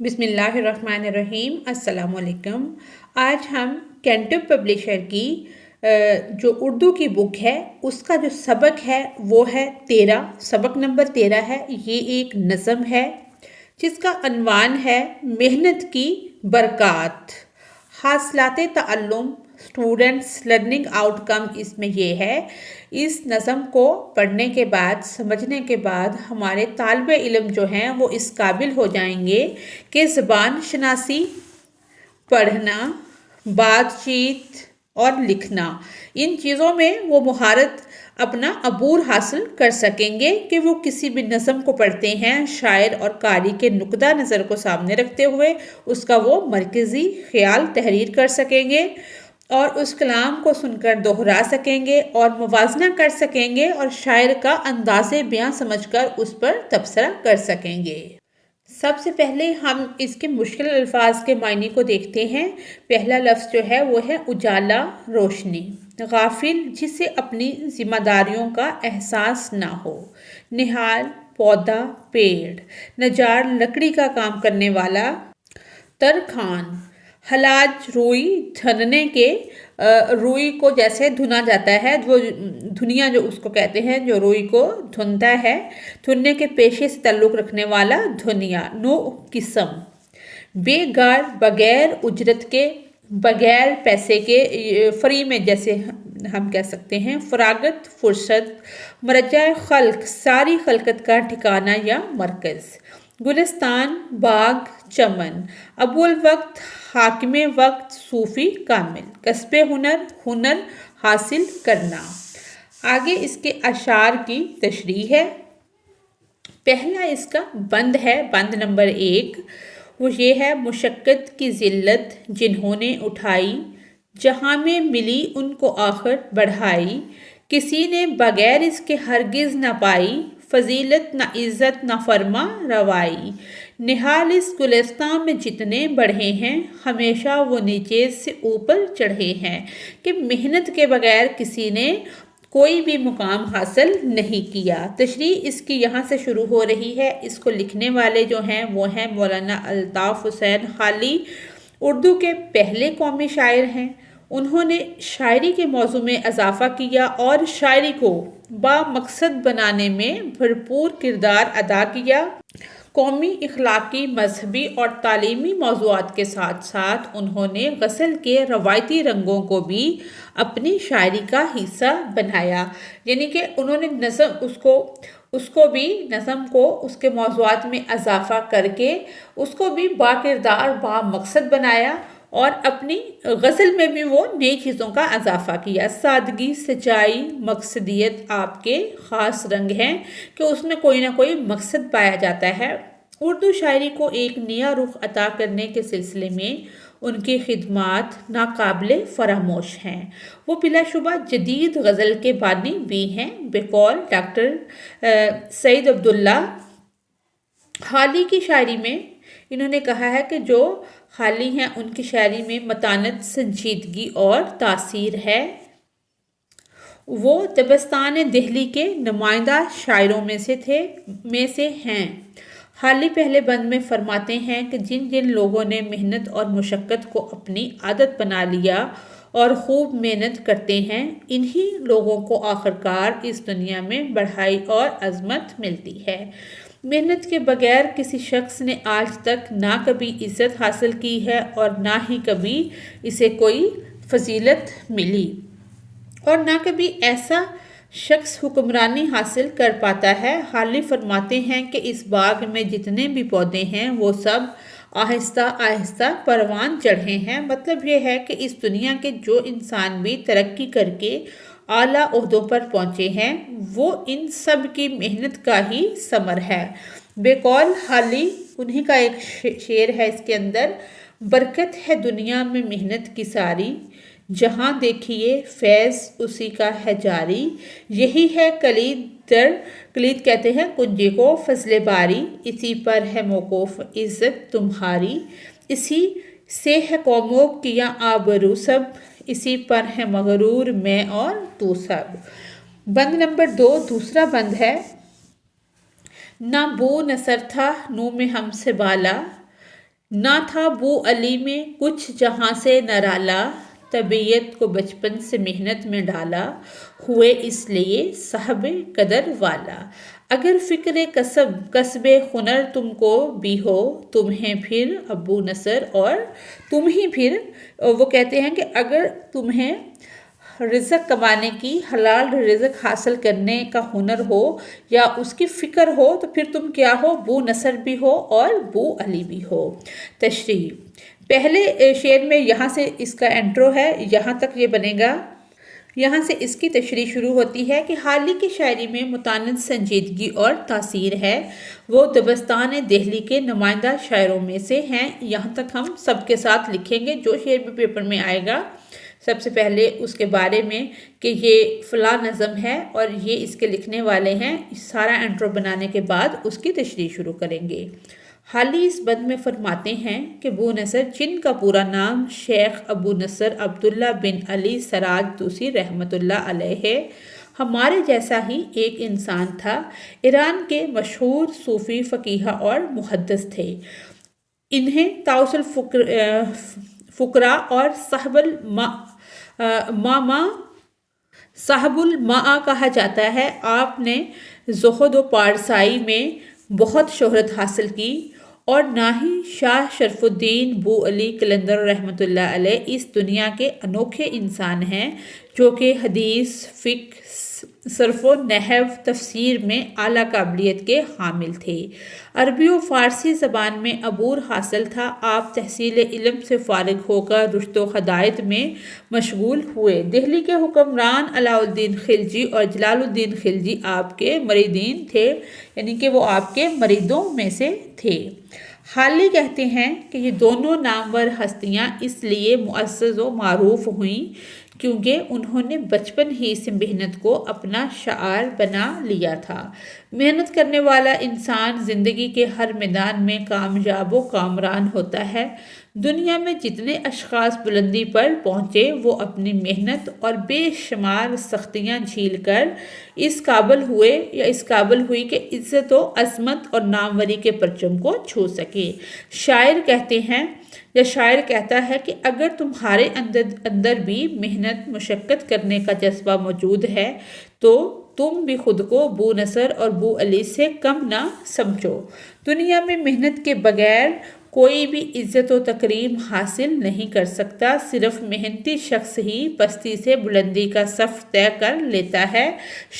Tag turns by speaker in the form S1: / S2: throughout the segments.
S1: بسم اللہ الرحمن الرحیم۔ السلام علیکم۔ آج ہم کینٹو پبلشر کی جو اردو کی بک ہے اس کا جو سبق ہے وہ ہے 13، سبق نمبر 13 ہے۔ یہ ایک نظم ہے جس کا عنوان ہے محنت کی برکات۔ حاصلات تعلم، اسٹوڈنٹس لرننگ آؤٹ کم اس میں یہ ہے۔ اس نظم کو پڑھنے کے بعد، سمجھنے کے بعد ہمارے طالب علم جو ہیں وہ اس قابل ہو جائیں گے کہ زبان شناسی، پڑھنا، بات چیت اور لکھنا، ان چیزوں میں وہ مہارت اپنا عبور حاصل کر سکیں گے کہ وہ کسی بھی نظم کو پڑھتے ہیں شاعر اور قاری کے نقطہ نظر کو سامنے رکھتے ہوئے اس کا وہ مرکزی خیال تحریر کر سکیں گے اور اس کلام کو سن کر دہرا سکیں گے اور موازنہ کر سکیں گے اور شاعر کا انداز بیاں سمجھ کر اس پر تبصرہ کر سکیں گے۔ سب سے پہلے ہم اس کے مشکل الفاظ کے معنی کو دیکھتے ہیں۔ پہلا لفظ جو ہے وہ ہے اجالا، روشنی۔ غافل، جسے اپنی ذمہ داریوں کا احساس نہ ہو۔ نہال، پودا، پیڑ۔ نجار، لکڑی کا کام کرنے والا۔ ترخان، حلاج، روئی، دھننے کے روئی کو جیسے دھنا جاتا ہے، وہ دھنیا جو اس کو کہتے ہیں جو روئی کو دھنتا ہے، دھننے کے پیشے سے تعلق رکھنے والا دھنیا۔ نوع، قسم۔ بے گار، بغیر اجرت کے، بغیر پیسے کے، فری میں جیسے ہم کہہ سکتے ہیں۔ فراغت، فرصت۔ مرجع خلق، ساری خلقت کا ٹھکانہ یا مرکز۔ گلستان، باغ، چمن۔ ابو الوقت، حاکم وقت، صوفی، کامل۔ کسب ہنر، ہنر حاصل کرنا۔ آگے اس کے اشعار کی تشریح ہے۔ پہلا اس کا بند ہے، بند نمبر 1، وہ یہ ہے: مشقت کی ذلت جنہوں نے اٹھائی، جہاں میں ملی ان کو آخر بڑھائی، کسی نے بغیر اس کے ہرگز نہ پائی، فضیلت نہ عزت نہ فرما روائی۔ نہال اس گلستان میں جتنے بڑھے ہیں، ہمیشہ وہ نیچے سے اوپر چڑھے ہیں، کہ محنت کے بغیر کسی نے کوئی بھی مقام حاصل نہیں کیا۔ تشریح اس کی یہاں سے شروع ہو رہی ہے۔ اس کو لکھنے والے جو ہیں وہ ہیں مولانا الطاف حسین خالی، اردو کے پہلے قومی شاعر ہیں۔ انہوں نے شاعری کے موضوع میں اضافہ کیا اور شاعری کو با مقصد بنانے میں بھرپور کردار ادا کیا۔ قومی، اخلاقی، مذہبی اور تعلیمی موضوعات کے ساتھ ساتھ انہوں نے غزل کے روایتی رنگوں کو بھی اپنی شاعری کا حصہ بنایا، یعنی کہ انہوں نے نظم اس کو بھی نظم کو اس کے موضوعات میں اضافہ کر کے اس کو بھی با کردار، با مقصد بنایا اور اپنی غزل میں بھی وہ نئی چیزوں کا اضافہ کیا۔ سادگی، سچائی، مقصدیت آپ کے خاص رنگ ہیں کہ اس میں کوئی نہ کوئی مقصد پایا جاتا ہے۔ اردو شاعری کو ایک نیا رخ عطا کرنے کے سلسلے میں ان کی خدمات ناقابل فراموش ہیں۔ وہ بلا شبہ جدید غزل کے بانی بھی ہیں۔ بقول ڈاکٹر سعید عبداللہ خالی کی شاعری میں انہوں نے کہا ہے کہ جو خالی ہیں ان کی شاعری میں متانت، سنجیدگی اور تاثیر ہے۔ وہ دبستان دہلی کے نمائندہ شاعروں میں سے ہیں۔ خالی پہلے بند میں فرماتے ہیں کہ جن جن لوگوں نے محنت اور مشقت کو اپنی عادت بنا لیا اور خوب محنت کرتے ہیں، انہی لوگوں کو آخرکار اس دنیا میں بڑھائی اور عظمت ملتی ہے۔ محنت کے بغیر کسی شخص نے آج تک نہ کبھی عزت حاصل کی ہے اور نہ ہی کبھی اسے کوئی فضیلت ملی، اور نہ کبھی ایسا شخص حکمرانی حاصل کر پاتا ہے۔ خالی فرماتے ہیں کہ اس باغ میں جتنے بھی پودے ہیں وہ سب آہستہ آہستہ پروان چڑھے ہیں۔ مطلب یہ ہے کہ اس دنیا کے جو انسان بھی ترقی کر کے اعلیٰ عہدوں پر پہنچے ہیں وہ ان سب کی محنت کا ہی ثمر ہے۔ بقول خالی انہی کا ایک شعر ہے اس کے اندر: برکت ہے دنیا میں محنت کی ساری، جہاں دیکھیے فیض اسی کا ہے جاری، یہی ہے کلید کہتے ہیں کنجی کو، فضل باری، اسی پر ہے موقوف عزت تمہاری، اسی سے ہے قوموں کیا آبرو سب، اسی پر ہے مغرور میں اور تو سب۔ بند نمبر 2 دوسرا بند ہے: نہ بو نہ سر تھا نو میں ہم سے بالا، نہ تھا بو علی میں کچھ جہاں سے نرالا، طبیعت کو بچپن سے محنت میں ڈالا، ہوئے اس لیے صاحب قدر والا۔ اگر فکر کسب ہنر تم کو بھی ہو، تمہیں پھر ابو نصر اور تم ہی پھر، وہ کہتے ہیں کہ اگر تمہیں رزق کمانے کی، حلال رزق حاصل کرنے کا ہنر ہو یا اس کی فکر ہو، تو پھر تم کیا ہو؟ بو نصر بھی ہو اور بو علی بھی ہو۔ تشریح: پہلے شعر میں یہاں سے اس کا انٹرو ہے، یہاں تک یہ بنے گا، یہاں سے اس کی تشریح شروع ہوتی ہے کہ حالی کی شاعری میں متعینت سنجیدگی اور تاثیر ہے۔ وہ دبستان دہلی کے نمائندہ شاعروں میں سے ہیں۔ یہاں تک ہم سب کے ساتھ لکھیں گے، جو شعر بھی پیپر میں آئے گا سب سے پہلے اس کے بارے میں کہ یہ فلاں نظم ہے اور یہ اس کے لکھنے والے ہیں، سارا انٹرو بنانے کے بعد اس کی تشریح شروع کریں گے۔ حالی اس بند میں فرماتے ہیں کہ بو نصر، جن کا پورا نام شیخ ابو نصر عبداللہ بن علی سراج توسی رحمۃ اللہ علیہ ہے، ہمارے جیسا ہی ایک انسان تھا۔ ایران کے مشہور صوفی، فقیہ اور محدث تھے۔ انہیں طاؤس الفقراء اور صاحب الماء کہا جاتا ہے۔ آپ نے زہد و پارسائی میں بہت شہرت حاصل کی، اور نہ ہی شاہ شرف الدین بو علی قلندر رحمۃ اللہ علیہ اس دنیا کے انوکھے انسان ہیں جو کہ حدیث، فقہ، صرف و نحو، تفسیر میں اعلیٰ قابلیت کے حامل تھے۔ عربی و فارسی زبان میں عبور حاصل تھا۔ آپ تحصیل علم سے فارغ ہو کر رشد و ہدایت میں مشغول ہوئے۔ دہلی کے حکمران علاء الدین خلجی اور جلال الدین خلجی آپ کے مریدین تھے، یعنی کہ وہ آپ کے مریدوں میں سے تھے۔ حالی کہتے ہیں کہ یہ دونوں نامور ہستیاں اس لیے معزز و معروف ہوئیں کیونکہ انہوں نے بچپن ہی سے محنت کو اپنا شعار بنا لیا تھا۔ محنت کرنے والا انسان زندگی کے ہر میدان میں کامیاب و کامران ہوتا ہے۔ دنیا میں جتنے اشخاص بلندی پر پہنچے وہ اپنی محنت اور بے شمار سختیاں جھیل کر اس قابل ہوئے یا اس قابل ہوئی کہ عزت و عظمت اور ناموری کے پرچم کو چھو سکے۔ شاعر کہتے ہیں یا شاعر کہتا ہے کہ اگر تمہارے اندر بھی محنت مشقت کرنے کا جذبہ موجود ہے تو تم بھی خود کو بو نصر اور بو علی سے کم نہ سمجھو۔ دنیا میں محنت کے بغیر کوئی بھی عزت و تکریم حاصل نہیں کر سکتا۔ صرف محنتی شخص ہی پستی سے بلندی کا صف طے کر لیتا ہے۔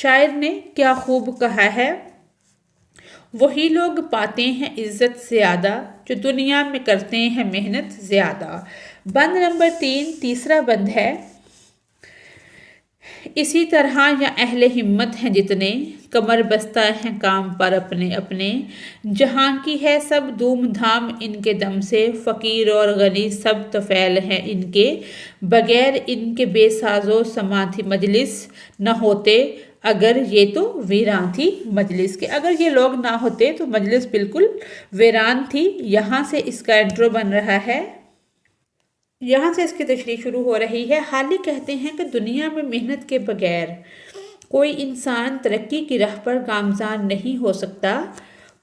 S1: شاعر نے کیا خوب کہا ہے، وہی لوگ پاتے ہیں عزت زیادہ جو دنیا میں کرتے ہیں محنت زیادہ۔ بند نمبر 3 تیسرا بند ہے، اسی طرح یا اہل ہمت ہیں جتنے، کمر بستہ ہیں کام پر اپنے اپنے، جہاں کی ہے سب دھوم دھام ان کے دم سے، فقیر اور غنی سب طفیل ہیں ان کے، بغیر ان کے بے ساز و سماعتی مجلس نہ ہوتے اگر یہ تو ویران تھی مجلس کے، اگر یہ لوگ نہ ہوتے تو مجلس بالکل ویران تھی۔ یہاں سے اس کا انٹرو بن رہا ہے، یہاں سے اس کی تشریح شروع ہو رہی ہے۔ حالی کہتے ہیں کہ دنیا میں محنت کے بغیر کوئی انسان ترقی کی راہ پر گامزن نہیں ہو سکتا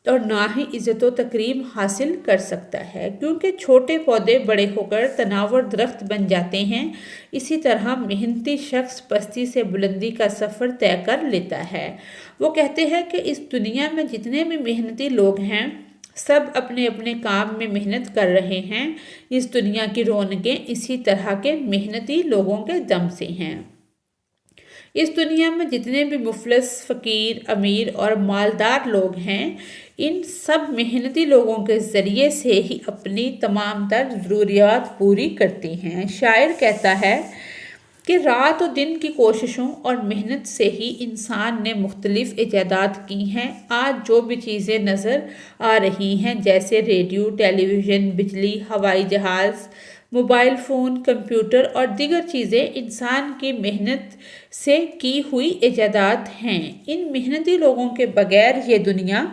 S1: اور نہ ہی عزت و تکریم حاصل کر سکتا ہے، کیونکہ چھوٹے پودے بڑے ہو کر تناور درخت بن جاتے ہیں، اسی طرح محنتی شخص پستی سے بلندی کا سفر طے کر لیتا ہے۔ وہ کہتے ہیں کہ اس دنیا میں جتنے بھی محنتی لوگ ہیں سب اپنے اپنے کام میں محنت کر رہے ہیں۔ اس دنیا کی رونقیں اسی طرح کے محنتی لوگوں کے دم سے ہیں۔ اس دنیا میں جتنے بھی مفلس، فقیر، امیر اور مالدار لوگ ہیں، ان سب محنتی لوگوں کے ذریعے سے ہی اپنی تمام تر ضروریات پوری کرتے ہیں۔ شاعر کہتا ہے کہ رات و دن کی کوششوں اور محنت سے ہی انسان نے مختلف ایجادات کی ہیں۔ آج جو بھی چیزیں نظر آ رہی ہیں جیسے ریڈیو، ٹیلی ویژن، بجلی، ہوائی جہاز، موبائل فون، کمپیوٹر اور دیگر چیزیں انسان کی محنت سے کی ہوئی ایجادات ہیں۔ ان محنتی لوگوں کے بغیر یہ دنیا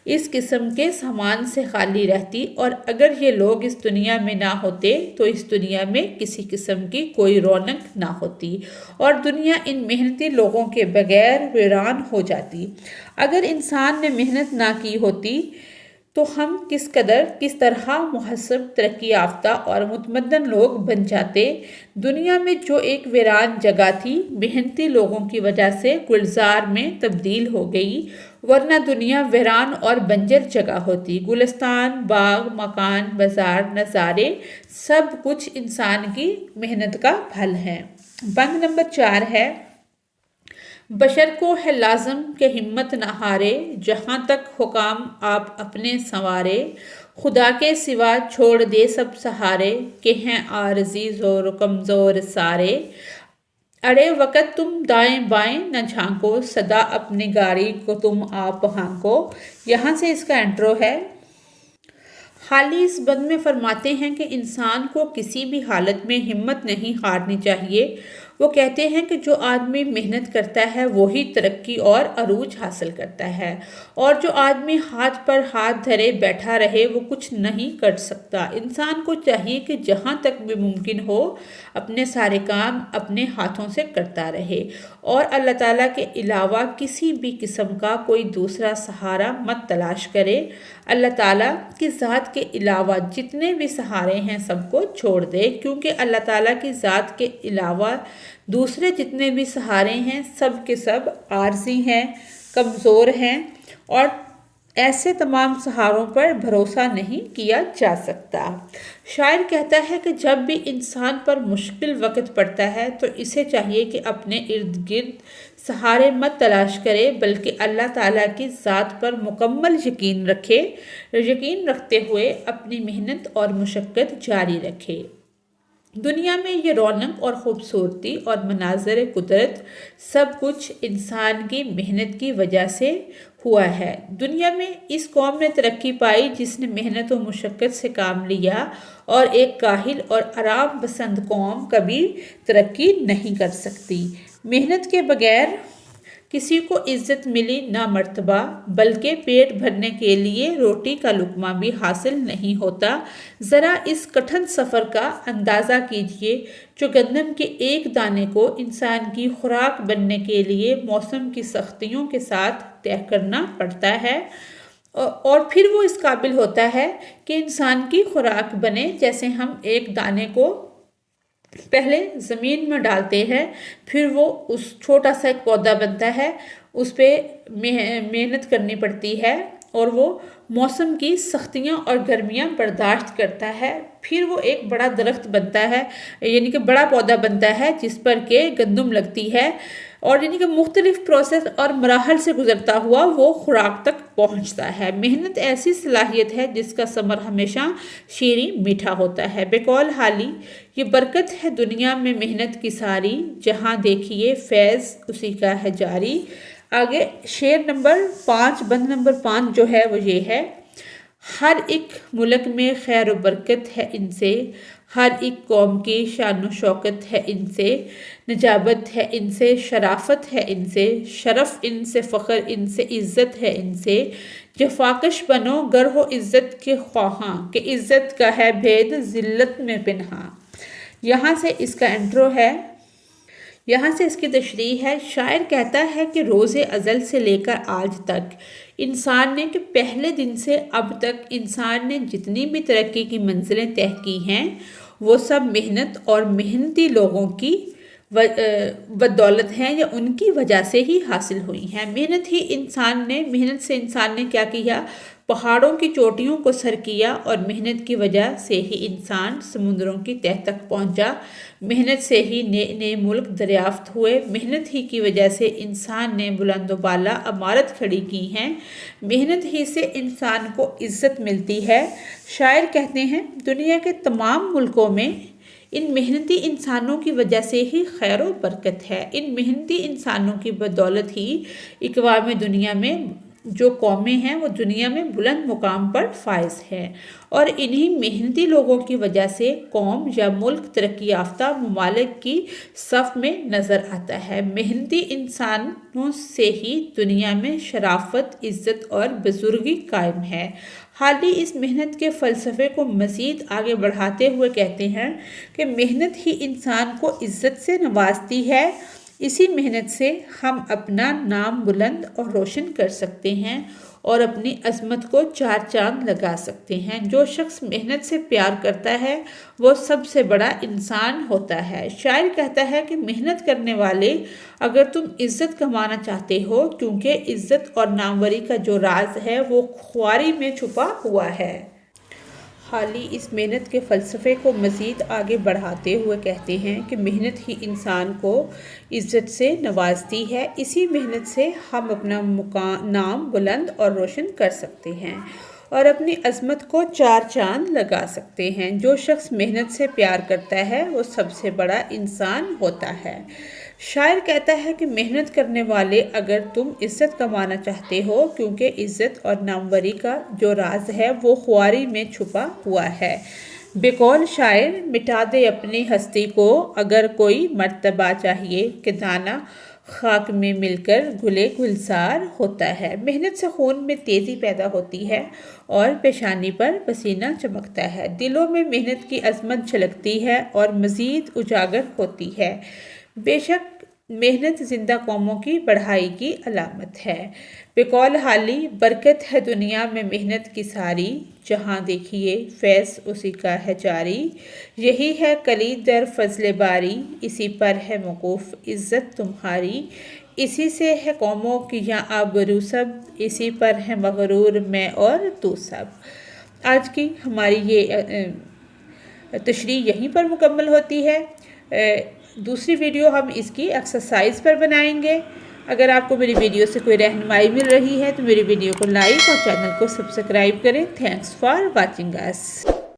S1: اس قسم کے سامان سے خالی رہتی، اور اگر یہ لوگ اس دنیا میں نہ ہوتے تو اس دنیا میں کسی قسم کی کوئی رونق نہ ہوتی اور دنیا ان محنتی لوگوں کے بغیر ویران ہو جاتی۔ اگر انسان نے محنت نہ کی ہوتی تو ہم کس طرح مہذب، ترقی یافتہ اور متمدن لوگ بن جاتے۔ دنیا میں جو ایک ویران جگہ تھی، محنتی لوگوں کی وجہ سے گلزار میں تبدیل ہو گئی، ورنہ دنیا ویران اور بنجر جگہ ہوتی۔ گلستان، باغ، مکان، بازار، نظارے، سب کچھ انسان کی محنت کا پھل ہے۔ بند نمبر 4 ہے، بشر کو ہے لازم کہ ہمت نہ ہارے، جہاں تک حکام آپ اپنے سنوارے، خدا کے سوا چھوڑ دے سب سہارے، کہ ہیں عارضی زور و کمزور سارے، اڑے وقت تم دائیں بائیں نہ جھانکو، سدا اپنی گاڑی کو تم آپ ہانکو۔ یہاں سے اس کا انٹرو ہے۔ حالی اس بند میں فرماتے ہیں کہ انسان کو کسی بھی حالت میں ہمت نہیں ہارنی چاہیے۔ وہ کہتے ہیں کہ جو آدمی محنت کرتا ہے وہی ترقی اور عروج حاصل کرتا ہے، اور جو آدمی ہاتھ پر ہاتھ دھرے بیٹھا رہے وہ کچھ نہیں کر سکتا۔ انسان کو چاہیے کہ جہاں تک بھی ممکن ہو اپنے سارے کام اپنے ہاتھوں سے کرتا رہے، اور اللہ تعالیٰ کے علاوہ کسی بھی قسم کا کوئی دوسرا سہارا مت تلاش کرے۔ اللہ تعالیٰ کی ذات کے علاوہ جتنے بھی سہارے ہیں سب کو چھوڑ دے، کیونکہ اللہ تعالیٰ کی ذات کے علاوہ دوسرے جتنے بھی سہارے ہیں سب کے سب عارضی ہیں، کمزور ہیں، اور ایسے تمام سہاروں پر بھروسہ نہیں کیا جا سکتا۔ شاعر کہتا ہے کہ جب بھی انسان پر مشکل وقت پڑتا ہے تو اسے چاہیے کہ اپنے ارد گرد سہارے مت تلاش کرے، بلکہ اللہ تعالیٰ کی ذات پر مکمل یقین رکھتے ہوئے اپنی محنت اور مشقت جاری رکھے۔ دنیا میں یہ رونق اور خوبصورتی اور مناظر قدرت سب کچھ انسان کی محنت کی وجہ سے ہوا ہے۔ دنیا میں اس قوم نے ترقی پائی جس نے محنت و مشقت سے کام لیا، اور ایک کاہل اور آرام پسند قوم کبھی ترقی نہیں کر سکتی۔ محنت کے بغیر کسی کو عزت ملی نہ مرتبہ، بلکہ پیٹ بھرنے کے لیے روٹی کا لقمہ بھی حاصل نہیں ہوتا۔ ذرا اس کٹھن سفر کا اندازہ کیجیے جو گندم کے ایک دانے کو انسان کی خوراک بننے کے لیے موسم کی سختیوں کے ساتھ طے کرنا پڑتا ہے، اور پھر وہ اس قابل ہوتا ہے کہ انسان کی خوراک بنے۔ جیسے ہم ایک دانے کو پہلے زمین میں ڈالتے ہیں، پھر وہ اس چھوٹا سا ایک پودا بنتا ہے، اس پہ محنت کرنی پڑتی ہے، اور وہ موسم کی سختیاں اور گرمیاں برداشت کرتا ہے، پھر وہ ایک بڑا درخت بنتا ہے، یعنی کہ بڑا پودا بنتا ہے جس پر کہ گندم لگتی ہے، اور یعنی کہ مختلف پروسیس اور مراحل سے گزرتا ہوا وہ خوراک تک پہنچتا ہے۔ محنت ایسی صلاحیت ہے جس کا ثمر ہمیشہ شیریں میٹھا ہوتا ہے۔ بقول حالی یہ برکت ہے دنیا میں محنت کی ساری، جہاں دیکھیے فیض اسی کا ہے جاری۔ آگے شعر نمبر 5، بند نمبر 5 جو ہے وہ یہ ہے، ہر ایک ملک میں خیر و برکت ہے ان سے، ہر ایک قوم کی شان و شوکت ہے ان سے، نجابت ہے ان سے، شرافت ہے ان سے، شرف ان سے، فخر ان سے، عزت ہے ان سے، جفاکش بنو گر ہو عزت کے خواہاں، کہ عزت کا ہے بھید ذلت میں پنہاں۔ یہاں سے اس کا انٹرو ہے، یہاں سے اس کی تشریح ہے۔ شاعر کہتا ہے کہ روز ازل سے لے کر آج تک انسان نے، کہ پہلے دن سے اب تک انسان نے جتنی بھی ترقی کی منزلیں طے کی ہیں وہ سب محنت اور محنتی لوگوں کی بدولت ہیں، یا ان کی وجہ سے ہی حاصل ہوئی ہیں۔ محنت سے انسان نے کیا کیا؟ پہاڑوں کی چوٹیوں کو سر کیا، اور محنت کی وجہ سے ہی انسان سمندروں کی تہ تک پہنچا، محنت سے ہی نئے نئے ملک دریافت ہوئے، محنت ہی کی وجہ سے انسان نے بلند و بالا عمارت کھڑی کی ہیں، محنت ہی سے انسان کو عزت ملتی ہے۔ شاعر کہتے ہیں دنیا کے تمام ملکوں میں ان محنتی انسانوں کی وجہ سے ہی خیر و برکت ہے، ان محنتی انسانوں کی بدولت ہی اقوام دنیا میں جو قومیں ہیں وہ دنیا میں بلند مقام پر فائز ہے، اور انہی محنتی لوگوں کی وجہ سے قوم یا ملک ترقی یافتہ ممالک کی صف میں نظر آتا ہے۔ محنتی انسانوں سے ہی دنیا میں شرافت، عزت اور بزرگی قائم ہے۔ حالی اس محنت کے فلسفے کو مزید آگے بڑھاتے ہوئے کہتے ہیں کہ محنت ہی انسان کو عزت سے نوازتی ہے، اسی محنت سے ہم اپنا نام بلند اور روشن کر سکتے ہیں، اور اپنی عظمت کو چار چاند لگا سکتے ہیں۔ جو شخص محنت سے پیار کرتا ہے وہ سب سے بڑا انسان ہوتا ہے۔ شاعر کہتا ہے کہ محنت کرنے والے اگر تم عزت کمانا چاہتے ہو، کیونکہ عزت اور ناموری کا جو راز ہے وہ خواری میں چھپا ہوا ہے۔ حالی اس محنت کے فلسفے کو مزید آگے بڑھاتے ہوئے کہتے ہیں کہ محنت ہی انسان کو عزت سے نوازتی ہے۔ اسی محنت سے ہم اپنا نام بلند اور روشن کر سکتے ہیں اور اپنی عظمت کو چار چاند لگا سکتے ہیں۔ جو شخص محنت سے پیار کرتا ہے وہ سب سے بڑا انسان ہوتا ہے۔ شاعر کہتا ہے کہ محنت کرنے والے اگر تم عزت کمانا چاہتے ہو، کیونکہ عزت اور ناموری کا جو راز ہے وہ خواری میں چھپا ہوا ہے۔ بقول شاعر، مٹا دے اپنی ہستی کو اگر کوئی مرتبہ چاہیے کہ دانہ خاک میں مل کر گلے گلزار ہوتا ہے۔ محنت سے خون میں تیزی پیدا ہوتی ہے اور پیشانی پر پسینہ چمکتا ہے۔ دلوں میں محنت کی عظمت جھلکتی ہے اور مزید اجاگر ہوتی ہے۔ بے شک محنت زندہ قوموں کی بڑھائی کی علامت ہے۔ بقول حالی، برکت ہے دنیا میں محنت کی ساری، جہاں دیکھیے فیض اسی کا ہے جاری۔ یہی ہے کلید در فضل باری، اسی پر ہے موقوف عزت تمہاری۔ اسی سے ہے قوموں کی یہاں آبرو سب، اسی پر ہے مغرور میں اور تو سب۔ آج کی ہماری یہ تشریح یہیں پر مکمل ہوتی ہے۔ دوسری ویڈیو ہم اس کی ایکسرسائز پر بنائیں گے۔ اگر آپ کو میری ویڈیو سے کوئی رہنمائی مل رہی ہے تو میری ویڈیو کو لائک اور چینل کو سبسکرائب کریں۔ Thanks for watching us.